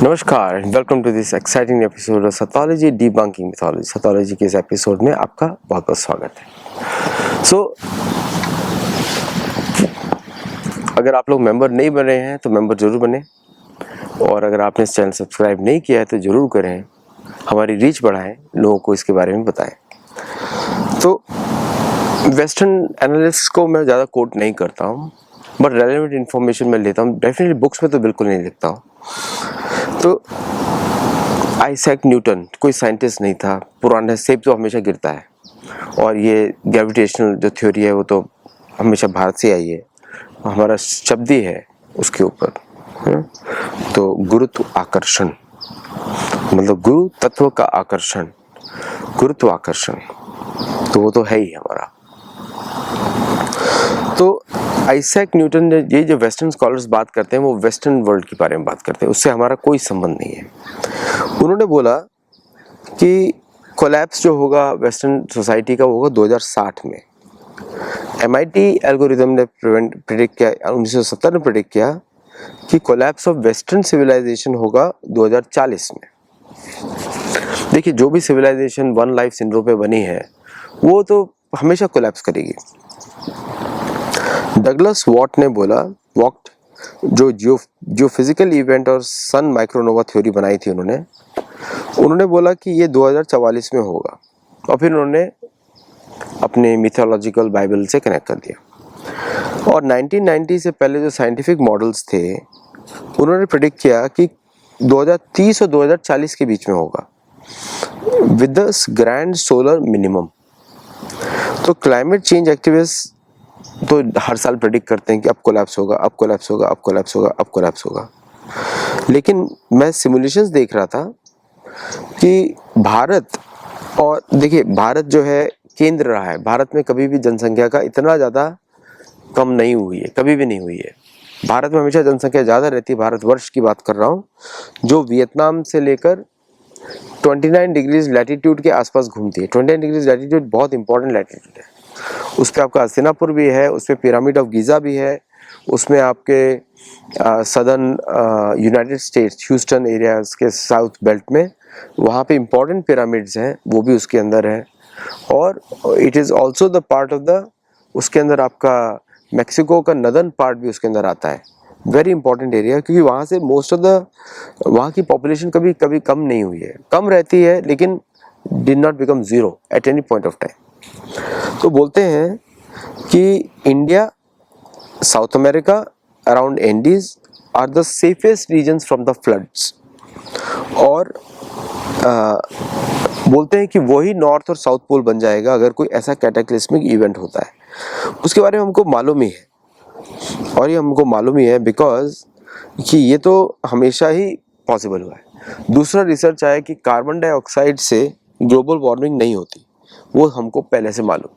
नमस्कार, welcome to this exciting episode of सैथोलॉजी debunking mythology. सैथोलॉजी के इस एपिसोड में आपका बहुत बहुत स्वागत है। अगर आप लोग मेंबर नहीं बने हैं तो मेंबर जरूर बने, और अगर आपने इस चैनल सब्सक्राइब नहीं किया है तो जरूर करें, हमारी रीच बढ़ाएं, लोगों को इसके बारे में बताएं। तो वेस्टर्न एनालिस्ट को मैं ज़्यादा कोट नहीं करता हूँ, बट रेलेवेंट इन्फॉर्मेशन मैं लेता हूँ। डेफिनेटली बुक्स में तो बिल्कुल नहीं लिखता हूँ। तो आइजैक न्यूटन कोई साइंटिस्ट नहीं था, पुराना सेब तो हमेशा गिरता है, और ये ग्रेविटेशनल जो थ्योरी है वो तो हमेशा भारत से आई है, हमारा शब्द ही है उसके ऊपर। तो गुरुत्व आकर्षण मतलब गुरु तत्व का आकर्षण, गुरुत्वाकर्षण, तो वो तो है ही हमारा। तो आइजैक न्यूटन ने, ये जो वेस्टर्न स्कॉलर्स बात करते हैं वो वेस्टर्न वर्ल्ड के बारे में बात करते हैं, उससे हमारा कोई संबंध नहीं है। उन्होंने बोला कि कोलैप्स जो होगा वेस्टर्न सोसाइटी का होगा 2060 में। MIT एल्गोरिथम ने प्रेडिक्ट किया, 1970 में प्रेडिक्ट किया कि कोलैप्स ऑफ वेस्टर्न सिविलाइजेशन होगा 2040 में। देखिए, जो भी सिविलाइजेशन वन लाइफ सिंड्रोम पे बनी है वो तो हमेशा कोलैप्स करेगी। डगलस वॉट ने बोला, वॉट जो फिजिकल इवेंट और सन माइक्रोनोवा थ्योरी बनाई थी उन्होंने बोला कि ये 2044 में होगा, और फिर उन्होंने अपने मिथोलॉजिकल बाइबल से कनेक्ट कर दिया। और 1990 से पहले जो साइंटिफिक मॉडल्स थे उन्होंने प्रेडिक्ट किया कि 2030 और 2040 के बीच में होगा, with the grand solar minimum. तो क्लाइमेट चेंज एक्टिविस्ट तो हर साल प्रेडिक्ट करते हैं कि अब कोलैप्स होगा, अब कोलैप्स होगा, अब कोलैप्स होगा, अब कोलैप्स होगा। लेकिन मैं सिमुलेशंस देख रहा था कि भारत, और देखिए भारत जो है केंद्र रहा है, भारत में कभी भी जनसंख्या का इतना ज़्यादा कम नहीं हुई है, कभी भी नहीं हुई है। भारत में हमेशा जनसंख्या ज़्यादा रहती है, भारतवर्ष की बात कर रहा हूँ, जो वियतनाम से लेकर 29 डिग्रीज लैटीट्यूड के आसपास घूमती है। 29 डिग्रीज लैटीट्यूड बहुत इंपॉर्टेंट लैटीट्यूड है। उस पर आपका हस्तिनापुर भी है, उस पर पिरामिड ऑफ गीज़ा भी है, उसमें आपके southern United states Houston areas के साउथ बेल्ट में वहाँ पे इंपॉर्टेंट पिरामिड्स हैं, वो भी उसके अंदर है। और it is also the part of the, उसके अंदर आपका मैक्सिको का नदर्न पार्ट भी उसके अंदर आता है। वेरी इंपॉर्टेंट एरिया, क्योंकि वहाँ से मोस्ट ऑफ द, वहाँ की पॉपुलेशन कभी कभी कम नहीं हुई है, कम रहती है लेकिन did not become zero at any point of time. तो बोलते हैं कि India, South America, around Andes are the safest regions from the floods. और बोलते हैं कि वही नॉर्थ और साउथ पोल बन जाएगा अगर कोई ऐसा कैटाक्लिस्मिक इवेंट होता है। उसके बारे में हमको मालूम ही है, और ये हमको मालूम ही है बिकॉज कि ये तो हमेशा ही पॉसिबल हुआ है। दूसरा रिसर्च आया कि कार्बन डाइऑक्साइड से ग्लोबल वार्मिंग नहीं होती, वो हमको पहले से मालूम,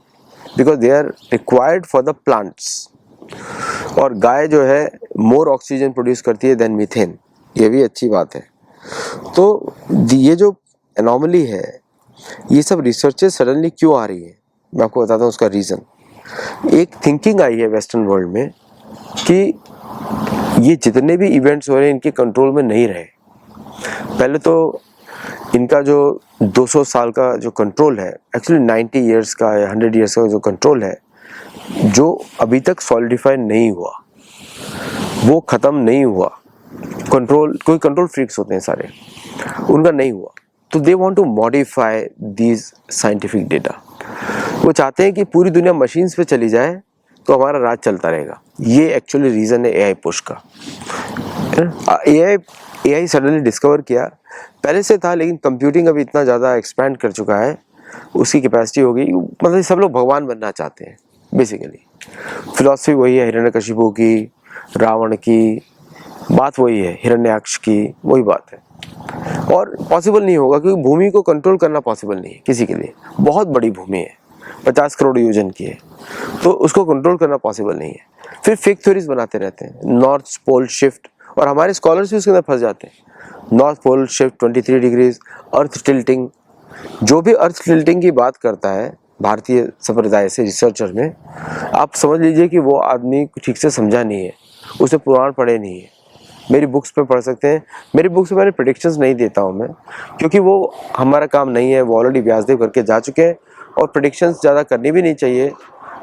because they are required for the plants. और गाय जो है मोर ऑक्सीजन प्रोड्यूस करती है देन मीथेन, ये भी अच्छी बात है। तो ये जो एनॉमली है, ये सब रिसर्चेस सडनली क्यों आ रही है, मैं आपको बताता हूँ उसका रीज़न। एक थिंकिंग आई है वेस्टर्न वर्ल्ड में कि ये जितने भी इवेंट्स हो रहे हैं इनके कंट्रोल में नहीं रहे। पहले तो इनका जो 200 साल का जो कंट्रोल है, एक्चुअली 90 ईयर्स का या 100 ईयर्स का जो कंट्रोल है, जो अभी तक सॉलिडिफाई नहीं हुआ, वो ख़त्म नहीं हुआ। कंट्रोल, कोई कंट्रोल फ्रीक्स होते हैं सारे, उनका नहीं हुआ, तो they want to modify these scientific data. वो चाहते हैं कि पूरी दुनिया मशीन्स पे चली जाए तो हमारा राज चलता रहेगा। ये एक्चुअली रीज़न है AI पुश का। AI सडनली डिस्कवर किया, पहले से था लेकिन कंप्यूटिंग अभी इतना ज़्यादा एक्सपैंड कर चुका है, उसकी कैपेसिटी हो गई, मतलब सब लोग भगवान बनना चाहते हैं बेसिकली। फिलॉसफी वही है, हिरण्यकशिपु की, रावण की बात वही है, हिरण्याक्ष की वही बात है। और पॉसिबल नहीं होगा क्योंकि भूमि को कंट्रोल करना पॉसिबल नहीं है किसी के लिए। बहुत बड़ी भूमि है, 50 करोड़ योजन की है, तो उसको कंट्रोल करना पॉसिबल नहीं है। फिर फेक थ्योरीज बनाते रहते हैं, नॉर्थ पोल शिफ्ट, और हमारे स्कॉलर्स भी उसके अंदर फंस जाते हैं। नॉर्थ पोल शिफ्ट 23 डिग्रीज, अर्थ टिल्टिंग। जो भी अर्थ टिल्टिंग की बात करता है भारतीय संप्रदाय से रिसर्चर में, आप समझ लीजिए कि वो आदमी ठीक से समझा नहीं है, उसे पुराण पढ़े नहीं है। मेरी बुक्स पे पढ़ सकते हैं। मेरी बुक्स में मैंने प्रेडिक्शंस नहीं देता हूँ मैं, क्योंकि वो हमारा काम नहीं है, वो ऑलरेडी व्यासदेव करके जा चुके हैं। और प्रेडिक्शंस ज़्यादा करनी भी नहीं चाहिए,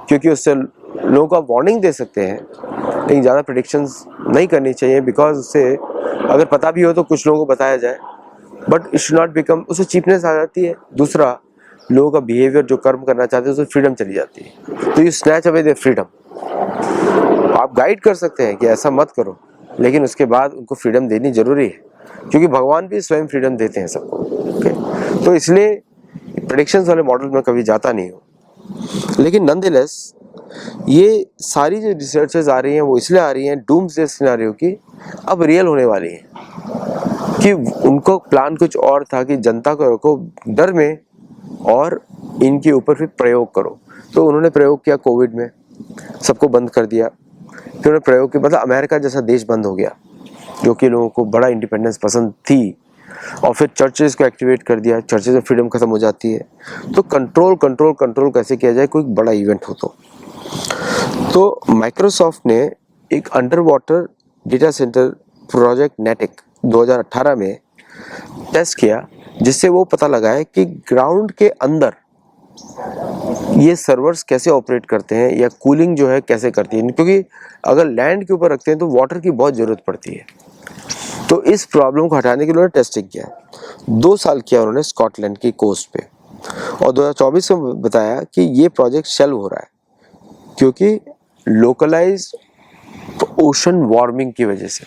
क्योंकि उससे लोगों को आप वार्निंग दे सकते हैं, लेकिन ज़्यादा प्रेडिक्शंस नहीं करनी चाहिए, बिकॉज उससे अगर पता भी हो तो कुछ लोगों को बताया जाए, but it should not become, उससे चीपनेस आ जाती है। दूसरा, लोगों का बिहेवियर जो कर्म करना चाहते हैं उससे फ्रीडम चली जाती है, तो you snatch away their freedom. आप गाइड कर सकते हैं कि ऐसा मत करो, लेकिन उसके बाद उनको फ्रीडम देनी जरूरी है, क्योंकि भगवान भी स्वयं फ्रीडम देते हैं सबको। ओके, तो इसलिए प्रेडिक्शंस वाले मॉडल में कभी जाता नहीं हो। लेकिन नॉनदलेस ये सारी जो रिसर्चेस आ रही हैं वो इसलिए आ रही हैं डूम्सडे सिनेरियो की अब रियल होने वाली है, कि उनको प्लान कुछ और था कि जनता को रखो डर में और इनके ऊपर फिर प्रयोग करो। तो उन्होंने प्रयोग किया कोविड में, सबको बंद कर दिया। फिर उन्होंने प्रयोग किया, मतलब अमेरिका जैसा देश बंद हो गया, जो कि लोगों को बड़ा इंडिपेंडेंस पसंद थी। और फिर चर्चेज को एक्टिवेट कर दिया, चर्चेज में फ्रीडम खत्म हो जाती है। तो कंट्रोल कंट्रोल कंट्रोल कैसे किया जाए कोई बड़ा इवेंट हो तो माइक्रोसॉफ्ट ने एक under water data center project Natick 2018 में टेस्ट किया, जिससे वो पता लगाया कि ग्राउंड के अंदर ये सर्वर्स कैसे ऑपरेट करते हैं, या कूलिंग जो है कैसे करती है, क्योंकि अगर लैंड के ऊपर रखते हैं तो वाटर की बहुत ज़रूरत पड़ती है। तो इस प्रॉब्लम को हटाने के लिए उन्होंने टेस्टिंग किया, 2 साल किया उन्होंने स्कॉटलैंड की कोस्ट पे, और 2024 में बताया कि ये प्रोजेक्ट शेल्व हो रहा है, क्योंकि लोकलाइज ओशन वार्मिंग की वजह से।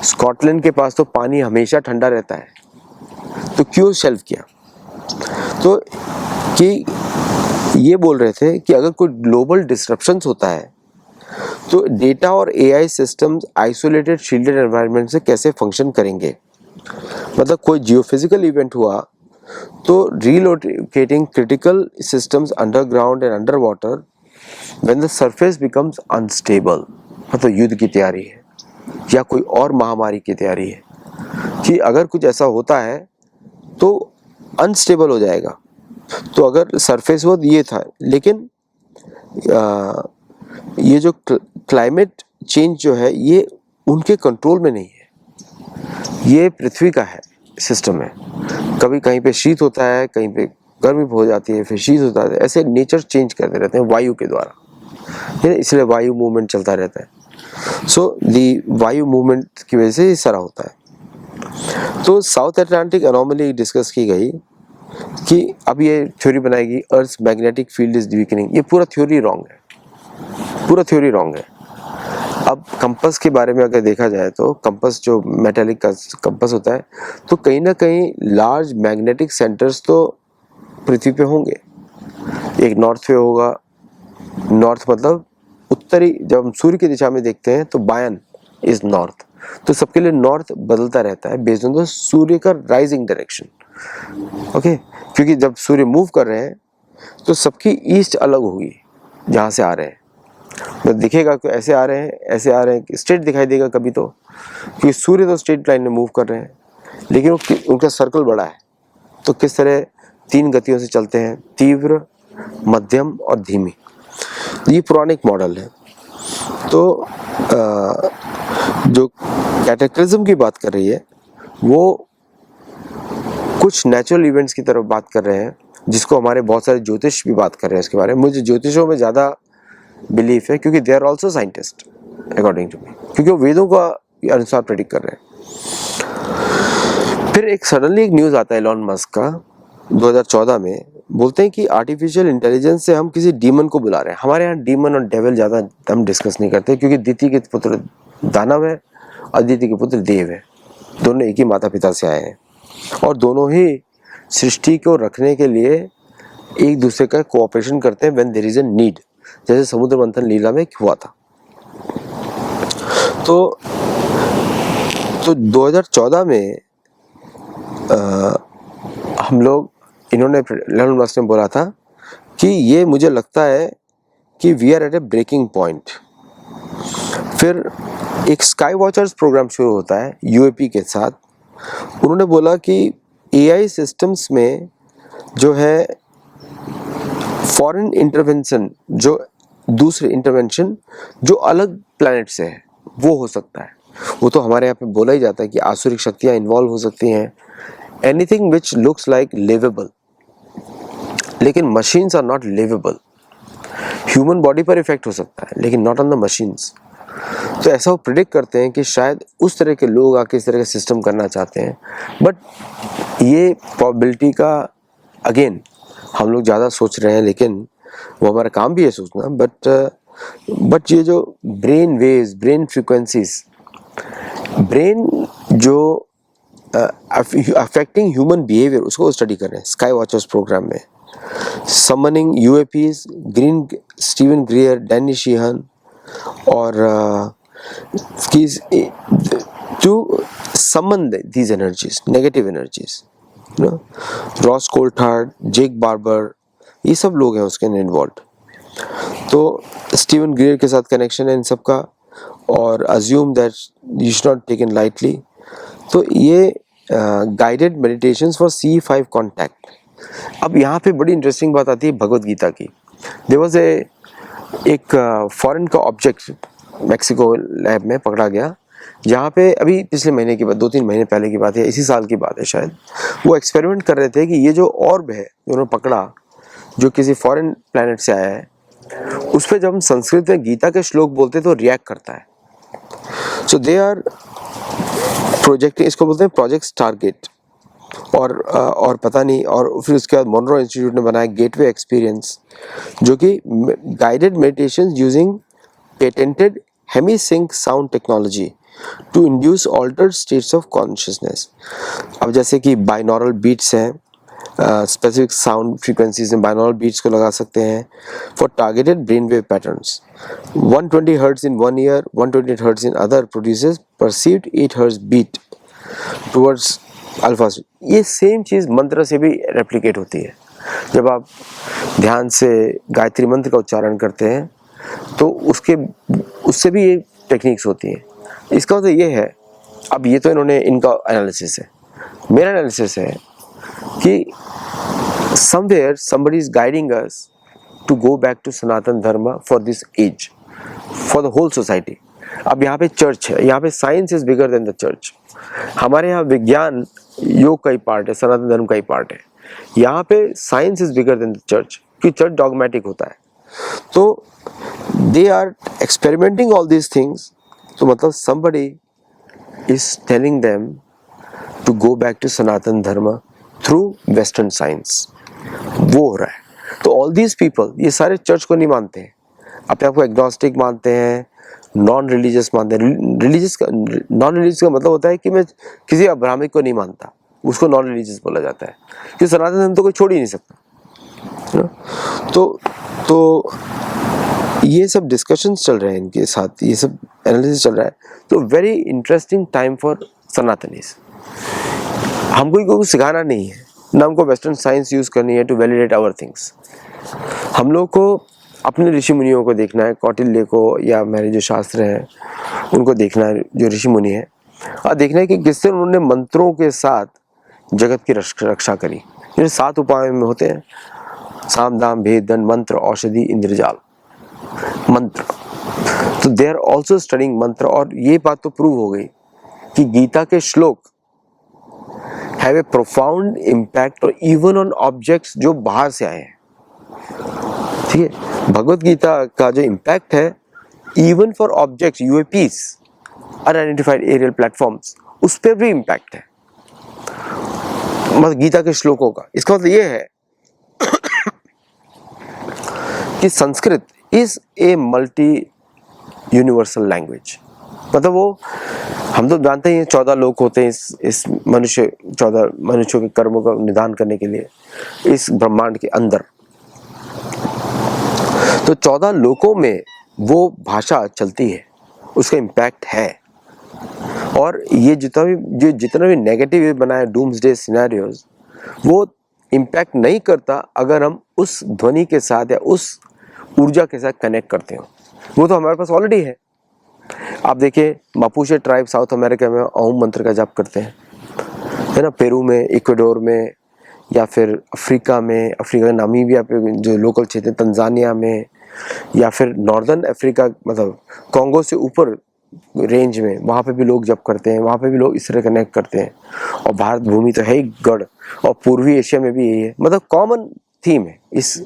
स्कॉटलैंड के पास तो पानी हमेशा ठंडा रहता है, तो क्यों शेल्व किया? तो कि ये बोल रहे थे कि अगर कोई ग्लोबल डिसरप्शंस होता है तो डेटा और AI systems isolated shielded environment से कैसे फंक्शन करेंगे। मतलब कोई जियोफिजिकल इवेंट हुआ तो relocating critical systems underground and under water when the surface becomes unstable, मतलब युद्ध की तैयारी है या कोई और महामारी की तैयारी है, कि अगर कुछ ऐसा होता है तो अनस्टेबल हो जाएगा। तो अगर सरफेस वो ये था, लेकिन ये जो क्लाइमेट चेंज जो है ये उनके कंट्रोल में नहीं है, ये पृथ्वी का है सिस्टम है। कभी कहीं पे शीत होता है, कहीं पे गर्मी हो जाती है, फिर शीत होता है, ऐसे नेचर चेंज करते रहते हैं वायु के द्वारा, इसलिए वायु मूवमेंट चलता रहता है। सो दी वायु मूवमेंट की वजह से ये सारा होता है। तो साउथ अटलांटिक एनोमली डिस्कस की गई कि अब ये थ्योरी बनाएगी earth magnetic field is weakening. ये पूरा थ्योरी रॉन्ग है, पूरा थ्योरी रॉन्ग है। अब कंपास के बारे में अगर देखा जाए तो कंपास जो मेटालिक का कंपास होता है, तो कहीं ना कहीं लार्ज मैग्नेटिक सेंटर्स तो पृथ्वी पे होंगे। एक नॉर्थ पे होगा, नॉर्थ मतलब उत्तरी, जब हम सूर्य की दिशा में देखते हैं तो बायन इज नॉर्थ, तो सबके लिए नॉर्थ बदलता रहता है बेस्ड ऑन द सूर्य का राइजिंग डायरेक्शन। ओके, क्योंकि जब सूर्य मूव कर रहे हैं तो सबकी ईस्ट अलग होगी जहाँ से आ रहे हैं, तो दिखेगा कि ऐसे आ रहे हैं, ऐसे आ रहे हैं, स्ट्रेट दिखाई देगा कभी तो, क्योंकि सूर्य तो स्ट्रेट लाइन में मूव कर रहे हैं, लेकिन उनका सर्कल बड़ा है। तो किस तरह 3 गतियों से चलते हैं, तीव्र, मध्यम और धीमी। ये पौराणिक मॉडल है। तो जो कैटेक्लिज्म की बात कर रही है वो कुछ नेचुरल इवेंट्स की तरफ बात कर रहे हैं, जिसको हमारे बहुत सारे ज्योतिष भी बात कर रहे हैं इसके बारे में। मुझे ज्योतिषों में ज़्यादा बिलीफ है, क्योंकि they are also scientist according to me, क्योंकि वो वेदों का अनुसार प्रेडिक्ट कर रहे हैं। फिर एक सडनली एक न्यूज़ आता है एलॉन मस्क का 2014 में, बोलते हैं कि आर्टिफिशियल इंटेलिजेंस से हम किसी डीमन को बुला रहे हैं। हमारे यहाँ डीमन और डेविल ज़्यादा हम डिस्कस नहीं करते, क्योंकि दिति के पुत्र दानव है, अदिति के पुत्र देव है, दोनों एक ही माता पिता से आए हैं, और दोनों ही सृष्टि को रखने के लिए एक दूसरे का कोऑपरेशन करते हैं when there is a need, जैसे समुद्र मंथन लीला में हुआ था। तो 2014 में हम लोग, इन्होंने एलॉन मस्क ने बोला था कि ये मुझे लगता है कि we are at a breaking point. फिर एक स्काई वॉचर्स प्रोग्राम शुरू होता है यूएपी के साथ। उन्होंने बोला कि एआई सिस्टम्स में जो है फॉरेन इंटरवेंशन, जो दूसरे इंटरवेंशन जो अलग प्लैनेट से है वो हो सकता है। वो तो हमारे यहाँ पे बोला ही जाता है कि आसुरिक शक्तियाँ इन्वॉल्व हो सकती हैं, anything which looks like livable, लेकिन machines are not livable. Human body पर इफेक्ट हो सकता है लेकिन नॉट ऑन द मशीन्स। तो ऐसा वो प्रिडिक्ट करते हैं कि शायद उस तरह के लोग आके इस तरह का सिस्टम करना चाहते हैं, बट ये प्रोबेबिलिटी का अगेन हम लोग ज़्यादा सोच रहे हैं, लेकिन वो हमारा काम भी है सोचना। बट ये जो brain waves, brain frequencies, brain जो अफेक्टिंग ह्यूमन बिहेवियर, उसको स्टडी कर रहे हैं स्काई वॉचर्स प्रोग्राम में। Summoning UAPs, Steven Greer, Danny Sheehan और to summon these energies, negative energies, you know, Ross Coulthard, Jake Barber, ये सब लोग हैं उसके इन्वॉल्व। तो स्टीवन ग्रियर के साथ कनेक्शन है इन सब का, और assume that you should not taken lightly. तो ये guided meditations for C5 contact. अब यहाँ पे बड़ी इंटरेस्टिंग बात आती है भगवत गीता की। देयर वाज एक फॉरेन का ऑब्जेक्ट मैक्सिको लैब में पकड़ा गया, जहाँ पे अभी पिछले महीने की बात, 2-3 महीने पहले की बात है, इसी साल की बात है शायद, वो एक्सपेरिमेंट कर रहे थे कि ये जो ऑर्ब है जो उन्होंने पकड़ा, जो किसी फॉरेन प्लेनेट से आया है, उस पर जब हम संस्कृत में गीता के श्लोक बोलते तो रिएक्ट करता है। सो दे आर प्रोजेक्ट, इसको बोलते हैं प्रोजेक्ट स्टारगेट। और पता नहीं, और फिर उसके बाद मोनरो इंस्टीट्यूट ने बनाया गेटवे एक्सपीरियंस, जो कि guided meditation using patented Hemi-Sync sound technology to induce altered states of consciousness. अब जैसे कि बाइनॉरल बीट्स हैं, स्पेसिफिक साउंड फ्रीक्वेंसीज में बाइनॉरल बीट्स को लगा सकते हैं for targeted brain wave patterns. 120 hertz in one ear, 128 hertz in other produces perceived 8 hertz beat towards alpha. ये सेम चीज़ मंत्र से भी रेप्लिकेट होती है। जब आप ध्यान से गायत्री मंत्र का उच्चारण करते हैं तो उससे भी ये टेक्निक्स होती हैं। इसका मतलब ये है, अब ये तो इन्होंने, इनका एनालिसिस है, मेरा एनालिसिस है कि somewhere somebody is guiding us to go back to सनातन धर्म for this age, for the whole society। अब यहाँ पे चर्च है, यहाँ पे science is bigger than the church. हमारे यहाँ विज्ञान योग का ही पार्ट है, सनातन धर्म का ही पार्ट है। यहाँ पे science is bigger than the church, क्योंकि चर्च डॉगमेटिक होता है। तो they are experimenting all these things, तो मतलब somebody is telling them to go back to सनातन धर्म थ्रू वेस्टर्न साइंस। वो हो रहा है। तो ऑल दीज पीपल, ये सारे चर्च को नहीं मानते हैं, अपने आप को एग्नोस्टिक मानते हैं, नॉन रिलीजियस मानते हैं। नॉन रिलीजियस का मतलब होता है कि मैं किसी अब्राह्मिक को नहीं मानता, उसको नॉन रिलीजियस बोला जाता है, कि सनातन धर्म तो कोई छोड़ ही नहीं सकता। तो ये सब डिस्कशंस चल रहे हैं इनके साथ, ये सब एनालिसिस चल रहा है। तो वेरी इंटरेस्टिंग टाइम फॉर सनातनीज। हमको कुछ सिखाना नहीं है, ना हमको वेस्टर्न साइंस यूज़ करनी है टू वैलिडेट आवर थिंग्स। हम लोग को अपने ऋषि मुनियों को देखना है, कौटिल्य को या मेरे जो शास्त्र हैं उनको देखना है, जो ऋषि मुनि हैं, और देखना है कि किस तरह उन्होंने मंत्रों के साथ जगत की रक्षा करी। ये 7 उपाय में होते हैं, साम दाम भेद दंड मंत्र औषधि इंद्रजाल मंत्र। तो दे आर ऑल्सो स्टडिंग मंत्र। और ये बात तो प्रूव हो गई कि गीता के श्लोक हैव ए प्रोफाउंड इम्पैक्ट और इवन ऑन ऑब्जेक्ट्स जो बाहर से आए हैं। ठीक है, भगवत गीता का जो इम्पैक्ट है even for objects, UAPs, unidentified aerial platforms, उस पर भी इम्पैक्ट है मतलब गीता के श्लोकों का। इसका मतलब ये है कि Sanskrit is a multi universal language. मतलब वो, हम तो जानते हैं 14 लोक होते हैं इस मनुष्य, 14 मनुष्यों के कर्मों का निदान करने के लिए इस ब्रह्मांड के अंदर। तो 14 लोकों में वो भाषा चलती है, उसका इम्पैक्ट है। और ये जितना भी नेगेटिव बनाए डूम्सडे सिनेरियोज, वो इम्पैक्ट नहीं करता अगर हम उस ध्वनि के साथ या उस ऊर्जा के साथ कनेक्ट करते हो। वो तो हमारे पास ऑलरेडी है। आप देखिए, मापुचे ट्राइब साउथ अमेरिका में ओम मंत्र का जाप करते हैं, है ना, पेरू में, इक्वाडोर में, या फिर अफ्रीका में, अफ्रीका नामीबिया पे जो लोकल क्षेत्र, तंजानिया में, या फिर नॉर्दर्न अफ्रीका, मतलब कॉन्गो से ऊपर रेंज में, वहाँ पे भी लोग जब करते हैं, वहाँ पे भी लोग इस तरह कनेक्ट करते हैं। और भारत भूमि तो है ही गढ़, और पूर्वी एशिया में भी यही है, मतलब कॉमन थीम है इस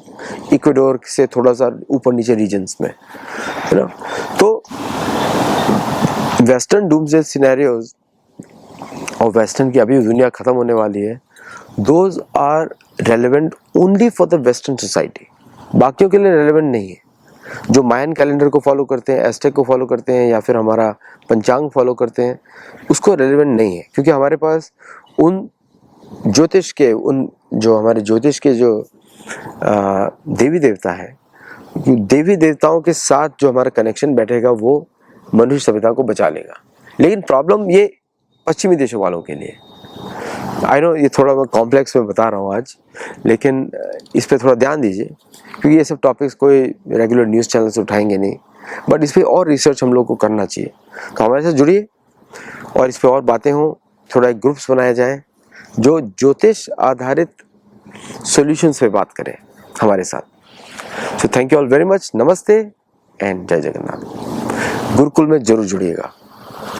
इक्वेडोर से थोड़ा सा ऊपर नीचे रीजन्स में, है ना। तो वेस्टर्न डूम्सडे सिनेरियोज और वेस्टर्न की अभी दुनिया खत्म होने वाली है, those are relevant only for the western society, बाकियों के लिए रेलेवेंट नहीं है। जो मायन कैलेंडर को फॉलो करते हैं, एस्टेक को फॉलो करते हैं, या फिर हमारा पंचांग फॉलो करते हैं, उसको रेलेवेंट नहीं है, क्योंकि हमारे पास उन ज्योतिष के, उन जो हमारे ज्योतिष के जो देवी देवता है, देवी देवताओं के साथ जो हमारा कनेक्शन बैठेगा वो मनुष्य सभ्यता को बचा लेगा। लेकिन प्रॉब्लम ये पश्चिमी देशों वालों के लिए, आई नो ये थोड़ा मैं कॉम्प्लेक्स में बता रहा हूँ आज, लेकिन इस पे थोड़ा ध्यान दीजिए, क्योंकि ये सब टॉपिक्स कोई रेगुलर न्यूज़ चैनल से उठाएंगे नहीं, बट इस पे और रिसर्च हम लोग को करना चाहिए। तो हमारे साथ जुड़िए और इस पे और बातें हों, थोड़ा एक ग्रुप्स बनाया जाए जो ज्योतिष आधारित सॉल्यूशंस पे बात करें हमारे साथ। So thank you all very much, नमस्ते एंड जय जगन्नाथ। गुरुकुल में जरूर जुड़िएगा।